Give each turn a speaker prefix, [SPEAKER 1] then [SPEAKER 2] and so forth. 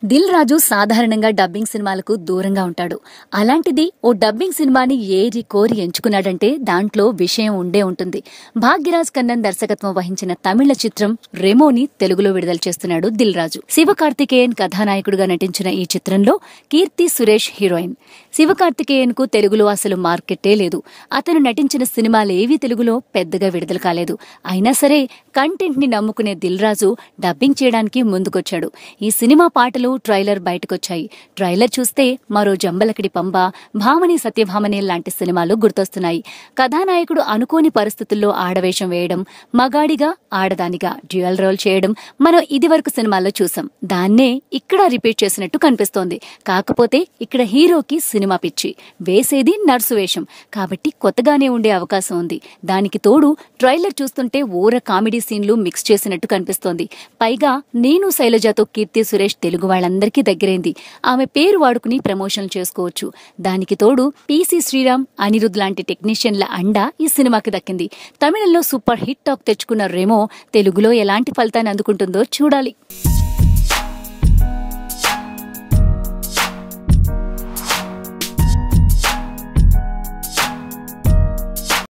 [SPEAKER 1] దిల్ రాజు సాధారణంగా డబ్బింగ్ సినిమాలకు దూరంగా ఉంటాడు. అలాంటిది ఓ డబ్బింగ్ సినిమాని ఏరి కోరి ఎంచుకున్నాడంటే దాంట్లో విషయం ఉండే ఉంటుంది. భాగ్యరాజ్ కన్నన్ దర్శకత్వం వహించిన తమిళ చిత్రం రెమోని తెలుగులో విడుదల చేస్తున్నాడు దిల్ రాజు. శివకార్తికేయన్ కథానాయకుడిగా నటించిన ఈ చిత్రంలో కీర్తి సురేష్ హీరోయిన్. శివకార్తికేయన్ కు తెలుగులో అసలు మార్కెట్టే లేదు. అతను నటించిన సినిమాలేవీ తెలుగులో పెద్దగా విడుదల కాలేదు. అయినా సరే కంటెంట్ ని నమ్ముకునే దిల్ రాజు డబ్బింగ్ చేయడానికి ముందుకొచ్చాడు. ఈ సినిమా పాటలు ట్రైలర్ బయటకొచ్చాయి. ట్రైలర్ చూస్తే మరో జంబలకిడి పంబ, భామని సత్యభామని లాంటి సినిమాలు గుర్తొస్తున్నాయి. కథానాయకుడు అనుకోని పరిస్థితుల్లో ఆడవేషం వేయడం, మగాడిగా ఆడదానిగా డ్యూయల్ రోల్ చేయడం మనం ఇదివరకు సినిమాల్లో చూసాం. దాన్నే ఇక్కడ రిపీట్ చేసినట్టు కనిపిస్తోంది. కాకపోతే ఇక్కడ హీరోకి సినిమా పిచ్చి, వేసేది నర్సు వేషం కాబట్టి కొత్తగానే ఉండే అవకాశం ఉంది. దానికి తోడు ట్రైలర్ చూస్తుంటే ఊర కామెడీ సీన్లు మిక్స్ చేసినట్టు కనిపిస్తోంది. పైగా నేను శైలజతో కీర్తి సురేష్ తెలుగు వాళ్ళందరికీ దగ్గరైంది. ఆమె పేరు వాడుకుని ప్రమోషన్లు చేసుకోవచ్చు. దానికి తోడు పీసీ శ్రీరామ్, అనిరుద్ లాంటి టెక్నీషియన్ల అండ ఈ సినిమాకి దక్కింది. తమిళంలో సూపర్ హిట్ టాక్ తెచ్చుకున్న రెమో తెలుగులో ఎలాంటి ఫలితాన్ని అందుకుంటుందో చూడాలి.